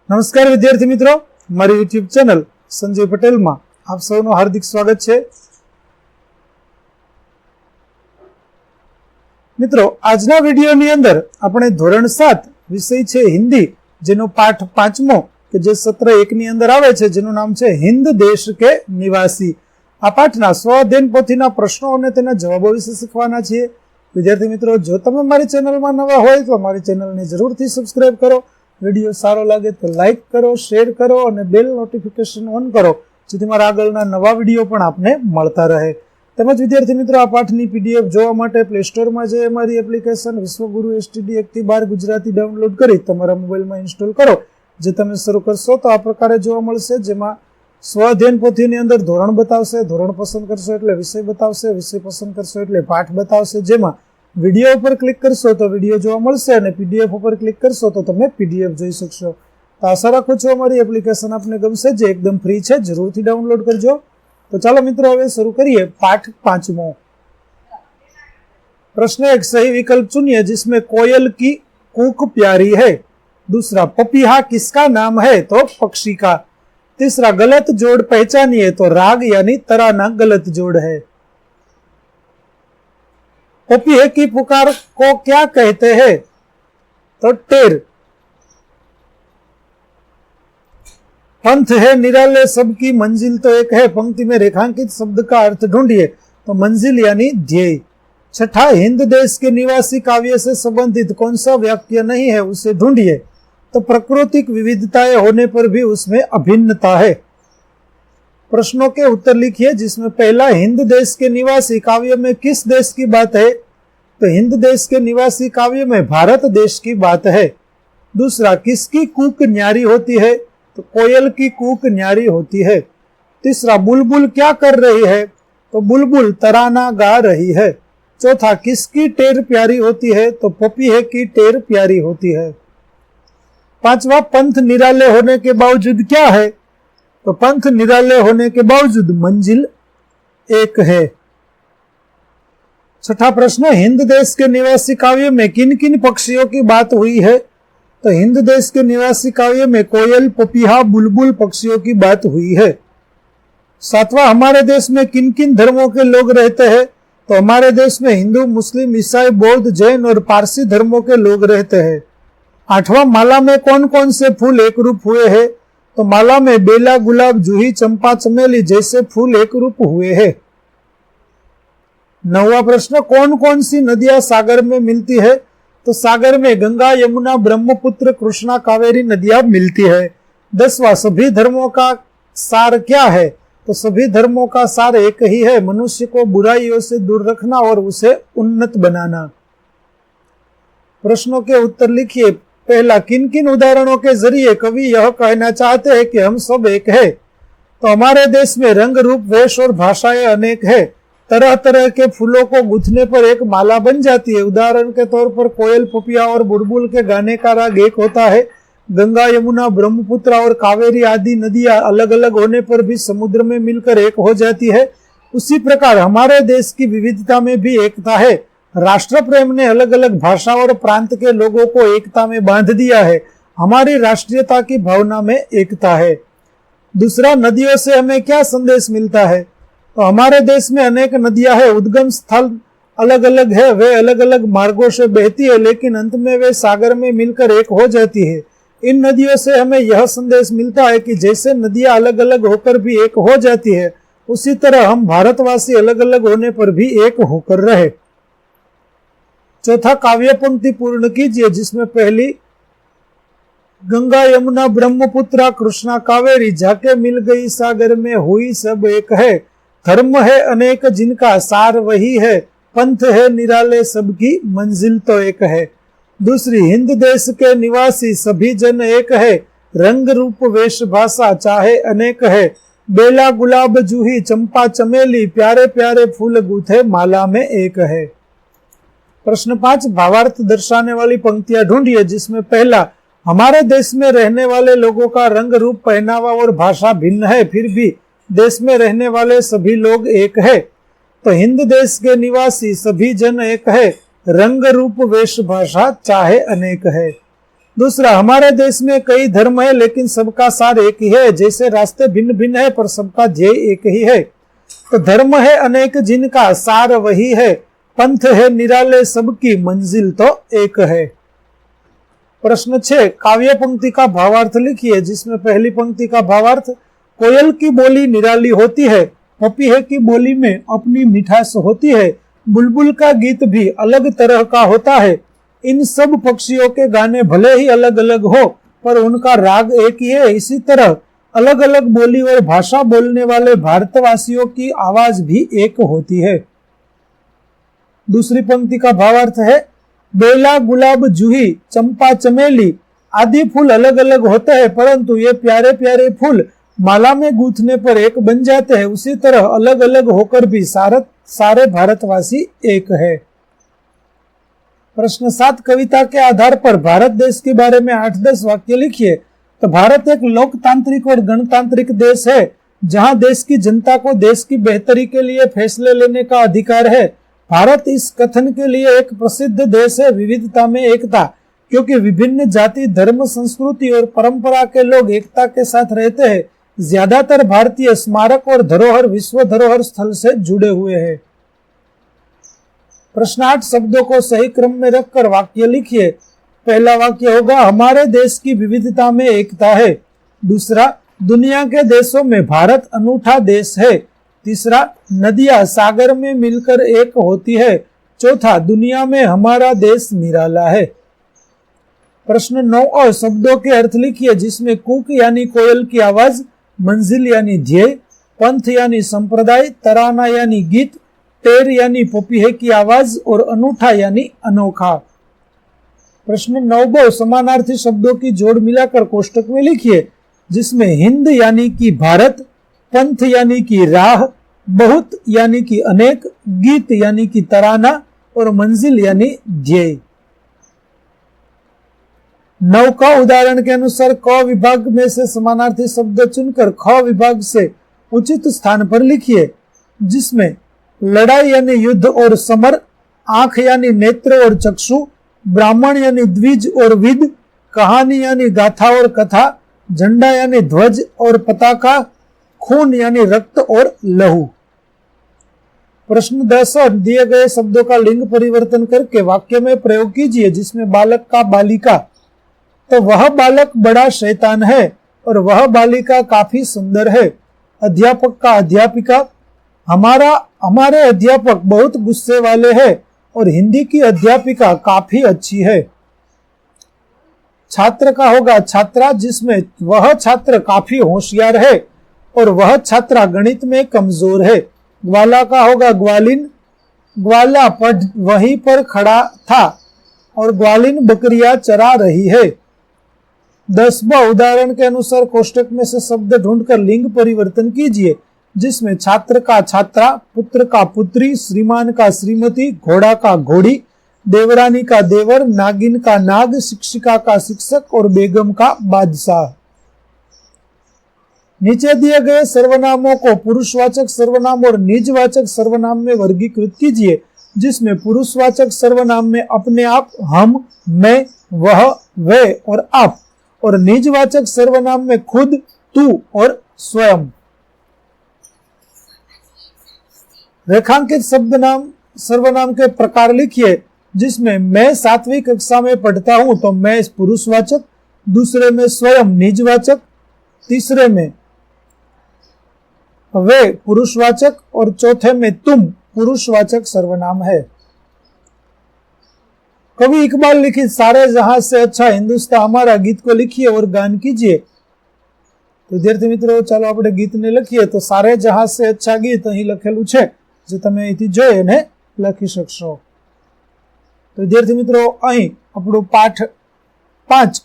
નમસ્કાર વિદ્યાર્થી મિત્રો, મારી યુટ્યુબ ચેનલ સંજય પટેલમાં આપ સૌનું હાર્દિક સ્વાગત છે. મિત્રો, આજના વિડીયોની અંદર આપણે ધોરણ 7 વિષય છે હિન્દી, જેનો પાઠ 5મો કે જે સત્ર 1 ની અંદર આવે છે, જેનું નામ છે હિન્દ દેશ કે નિવાસી. આ પાઠના સ્વઅધ્યયન પોથીના પ્રશ્નો અને તેના જવાબો વિશે શીખવાના છીએ. વિદ્યાર્થી મિત્રો, જો તમે મારી ચેનલમાં નવા હોય તો મારી ચેનલને જરૂરથી સબસ્ક્રાઇબ કરો. વિડીયો સારો લાગે તો લાઈક કરો, શેર કરો અને બેલ નોટિફિકેશન ઓન કરો, જેથી મારા આગળના નવા વિડીયો પણ આપને મળતા રહે. તેમજ વિદ્યાર્થી મિત્રો, આ પાઠની પીડીએફ જોવા માટે પ્લે સ્ટોરમાં જઈ અમારી એપ્લિકેશન વિશ્વગુરુ STD 1 થી 12 ગુજરાતી ડાઉનલોડ કરી તમારા મોબાઈલમાં ઇન્સ્ટોલ કરો. જે તમે શરૂ કરશો તો આ પ્રકારે જોવા મળશે, જેમાં સ્વઅધ્યયન પોથીની અંદર ધોરણ બતાવશે, ધોરણ પસંદ કરશો એટલે વિષય બતાવશે, વિષય પસંદ કરશો એટલે પાઠ બતાવશે. જેમાં વિડીયો ઉપર ક્લિક કરશો તો વિડીયો જોવા મળશે અને પીડીએફ ઉપર ક્લિક કરશો તો તમે પીડીએફ જોઈ શકશો. તો આશા રાખું છું અમારી એપ્લિકેશન આપને ગમશે, જે એકદમ ફ્રી છે, જરૂરથી ડાઉનલોડ કરજો. તો ચાલો મિત્રો, હવે શરૂ કરીએ પાઠ 5મો. प्रश्न 1, सही विकल्प चुनिए जिसमें कोयल की कूक प्यारी है. दूसरा, पपीहा किसका नाम है? तो पक्षी का. तीसरा, गलत जोड़ पहचानिए. तो राग यानी तराना गलत जोड़ है. पपीहे की पुकार को क्या कहते हैं? तो टेर. पंथ है निराले सबकी मंजिल तो एक है. पंक्ति में रेखांकित शब्द का अर्थ ढूंढिए. तो मंजिल यानी ध्येय. छठा, हिंद देश के निवासी काव्य से संबंधित कौन सा वाक्य नहीं है, उसे ढूंढिए. तो प्राकृतिक विविधताएं होने पर भी उसमें अभिन्नता है. प्रश्नों के उत्तर लिखिए, जिसमें पहला, हिंद देश के निवासी काव्य में किस देश की बात है? तो हिंद देश के निवासी काव्य में भारत देश की बात है. दूसरा, किसकी कूक न्यारी होती है? तो कोयल की कूक न्यारी होती है. तीसरा, बुलबुल क्या कर रही है? तो बुलबुल तराना गा रही है. चौथा, किसकी टेर प्यारी होती है? तो पपीहे की टेर प्यारी होती है. पांचवा, पंथ निराले होने के बावजूद क्या है? तो पंथ निराले होने के बावजूद मंजिल एक है. छठा प्रश्न, हिंद देश के निवासी काव्य में किन किन पक्षियों की बात हुई है? तो हिंद देश के निवासी काव्य में कोयल, पपीहा, बुलबुल पक्षियों की बात हुई है. सातवां, हमारे देश में किन किन धर्मों के लोग रहते हैं? तो हमारे देश में हिंदू, मुस्लिम, ईसाई, बौद्ध, जैन और पारसी धर्मों के लोग रहते हैं. आठवां, माला में कौन कौन से फूल एक रूप हुए हैं? तो माला में बेला, गुलाब, जूही, चंपा, चमेली जैसे फूल एक रूप हुए हैं. नौवां प्रश्न, कौन कौन सी नदियां सागर में मिलती है? तो सागर में गंगा, यमुना, ब्रह्मपुत्र, कृष्णा, कावेरी नदियां मिलती है. 10वां, सभी धर्मों का सार क्या है? तो सभी धर्मों का सार एक ही है, मनुष्य को बुराइयों से दूर रखना और उसे उन्नत बनाना. प्रश्नों के उत्तर लिखिए. पहला, किन किन उदाहरणों के जरिए कवि यह कहना चाहते हैं कि हम सब एक है? तो हमारे देश में रंग, रूप, वेश और भाषाएं अनेक है. तरह तरह के फूलों को गूंथने पर एक माला बन जाती है. उदाहरण के तौर पर कोयल, पपिया और बुलबुल के गाने का राग एक होता है. गंगा, यमुना, ब्रह्मपुत्र और कावेरी आदि नदियां अलग अलग होने पर भी समुद्र में मिलकर एक हो जाती है. उसी प्रकार हमारे देश की विविधता में भी एकता है. राष्ट्र प्रेम ने अलग अलग भाषा और प्रांत के लोगों को एकता में बांध दिया है. हमारी राष्ट्रीयता की भावना में एकता है. दूसरा, नदियों से हमें क्या संदेश मिलता है? तो हमारे देश में अनेक नदियां हैं. उद्गम स्थल अलग अलग है, वे अलग अलग मार्गों से बहती है, लेकिन अंत में वे सागर में मिलकर एक हो जाती है. इन नदियों से हमें यह संदेश मिलता है कि जैसे नदियां अलग अलग होकर भी एक हो जाती है, उसी तरह हम भारतवासी अलग अलग होने पर भी एक होकर रहे. चौथा, काव्य पंक्ति पूर्ण कीजिए, जिसमें पहली, गंगा, यमुना, ब्रह्मपुत्र, कृष्णा, कावेरी जाके मिल गई सागर में, हुई सब एक है. धर्म है अनेक जिनका सार वही है. पंथ है निराले सबकी मंजिल तो एक है. दूसरी, हिंद देश के निवासी सभी जन एक है. रंग, रूप, वेश, भाषा चाहे अनेक है. बेला, गुलाब, जूही, चंपा, चमेली प्यारे प्यारे फूल गूथे माला में एक है. प्रश्न 5, भावार्थ दर्शाने वाली पंक्तियां ढूंढिए, जिसमें पहला, हमारे देश में रहने वाले लोगों का रंग, रूप, पहनावा और भाषा भिन्न है, फिर भी देश में रहने वाले सभी लोग एक है. तो हिंद देश के निवासी सभी जन एक है. रंग, रूप, वेश, भाषा चाहे अनेक है. दूसरा, हमारे देश में कई धर्म है लेकिन सबका सार एक ही है, जैसे रास्ते भिन्न भिन्न है पर सबका ध्येय एक ही है। तो धर्म है अनेक जिनका सार वही है, पंथ है निराले सबकी मंजिल तो एक है। प्रश्न 6, काव्य पंक्ति का भावार्थ लिखिए, जिसमें पहली पंक्ति का भावार्थ, कोयल की बोली निराली होती है, पपीहे की बोली में अपनी मिठास होती है, बुलबुल का गीत भी अलग तरह का होता है, इन सब पक्षियों के गाने भले ही अलग अलग हो पर उनका राग एक ही है। इसी तरह अलग अलग बोली और भाषा बोलने वाले भारतवासियों की आवाज भी एक होती है। दूसरी पंक्ति का भावार्थ है, बेला, गुलाब, जूही, चंपा, चमेली आदि फूल अलग अलग होते हैं परंतु ये प्यारे प्यारे फूल माला में गूंथने पर एक बन जाते हैं, उसी तरह अलग अलग होकर भी सारे भारतवासी एक है। प्रश्न 7, कविता के आधार पर भारत देश के बारे में 8-10 वाक्य लिखिए। तो भारत एक लोकतांत्रिक और गणतांत्रिक देश है जहां देश की जनता को देश की बेहतरी के लिए फैसले लेने का अधिकार है। भारत इस कथन के लिए एक प्रसिद्ध देश है, विविधता में एकता, क्योंकि विभिन्न जाति, धर्म, संस्कृति और परंपरा के लोग एकता के साथ रहते हैं। ज्यादातर भारतीय स्मारक और धरोहर विश्व धरोहर स्थल से जुड़े हुए हैं। प्रश्न 8, शब्दों को सही क्रम में रखकर वाक्य लिखिए। पहला वाक्य होगा, हमारे देश की विविधता में एकता है। दूसरा, दुनिया के देशों में भारत अनूठा देश है। तीसरा, नदियां सागर में मिलकर एक होती है। चौथा, दुनिया में हमारा देश निराला है। प्रश्न 9 और शब्दों के अर्थ लिखिए, जिसमें कूक यानी कोयल की आवाज, मंजिल यानी ध्येय, पंथ यानी संप्रदाय, तराना यानी गीत, टेर यानी पपीहे की आवाज और अनूठा यानी अनोखा। प्रश्न 9 समानार्थी शब्दों की जोड़ मिलाकर कोष्टक में लिखिए, जिसमें हिंद यानी कि भारत, पंथ यानी कि राह, बहुत यानी कि अनेक, गीत यानी कि तराना और मंजिल यानी ध्येय। 9 का उदाहरण के अनुसार क विभाग में से समानार्थी शब्द चुनकर ख विभाग से उचित स्थान पर लिखिए, जिसमें लड़ाई यानी युद्ध और समर, आंख यानी नेत्र और चक्षु, ब्राह्मण यानी द्विज और विद, कहानी यानी गाथा और कथा, झंडा यानी ध्वज और पताका, खून यानी रक्त और लहू। प्रश्न 10, दिए गए शब्दों का लिंग परिवर्तन करके वाक्य में प्रयोग कीजिए, जिसमें बालक का बालिका। तो वह बालक बड़ा शैतान है और वह बालिका काफी सुंदर है। अध्यापक का अध्यापिका, हमारे अध्यापक बहुत गुस्से वाले हैं और हिंदी की अध्यापिका काफी अच्छी है। छात्र का होगा छात्रा, जिसमें वह छात्र काफी होशियार है और वह छात्रा गणित में कमजोर है। ग्वाला का होगा ग्वालिन, ग्वाला वहीं पर खड़ा था और ग्वालिन बकरियां चरा रही है। 10वां उदाहरण के अनुसार कोष्टक में से शब्द ढूंढकर लिंग परिवर्तन कीजिए, जिसमें छात्र का छात्रा, पुत्र का पुत्री, श्रीमान का श्रीमती, घोड़ा का घोड़ी, देवरानी का देवर, नागिन का नाग, शिक्षिका का शिक्षक और बेगम का बादशाह। नीचे दिए गए सर्वनामों को पुरुषवाचक सर्वनाम और निजवाचक सर्वनाम में वर्गीकृत कीजिए, जिसमें पुरुषवाचक सर्वनाम में अपने आप, हम, मैं, वह, वे और आप, और निजवाचक सर्वनाम में खुद, तू और स्वयं। रेखांकित सर्वनाम के प्रकार लिखिए, जिसमें मैं 7वीं कक्षा में पढ़ता हूं तो मैं पुरुषवाचक, दूसरे में स्वयं निजवाचक, तीसरे में वे पुरुषवाचक और चौथे में तुम पुरुषवाचक सर्वनाम है। कवि इकबाल लिखित सारे जहां से अच्छा हिंदुस्तान हमारा गीत को लिखिए और गान कीजिए। तो विद्यार्थी मित्रों, चालो આપણે ગીતને લખીએ। तो सारे जहां से अच्छा गीत અહીં લખેલું છે, જે તમે અહીંથી જોઈ અને લખી શકશો। તો વિદ્યાર્થી મિત્રો, અહીં આપણો પાઠ 5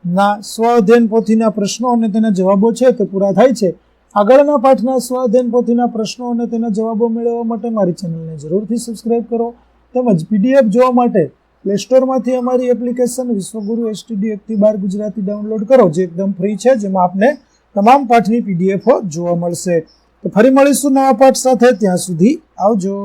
ના સ્વ-અધ્યયન પોથીના પ્રશ્નો અને તેના જવાબો છે તે પૂરા થાય છે। આગળના પાઠના સ્વ-અધ્યયન પોથીના પ્રશ્નો અને તેના જવાબો મેળવવા માટે મારી ચેનલને જરૂરથી સબસ્ક્રાઇબ કરો, તેમજ પીડીએફ જોવા માટે પ્લે સ્ટોરમાંથી અમારી એપ્લિકેશન વિશ્વગુરુ એસટીડી 1-12 ગુજરાતી ડાઉનલોડ કરો, જે એકદમ ફ્રી છે, જેમાં આપને તમામ પાઠની પીડીએફો જોવા મળશે। તો ફરી મળીશું નવા પાઠ સાથે, ત્યાં સુધી આવજો।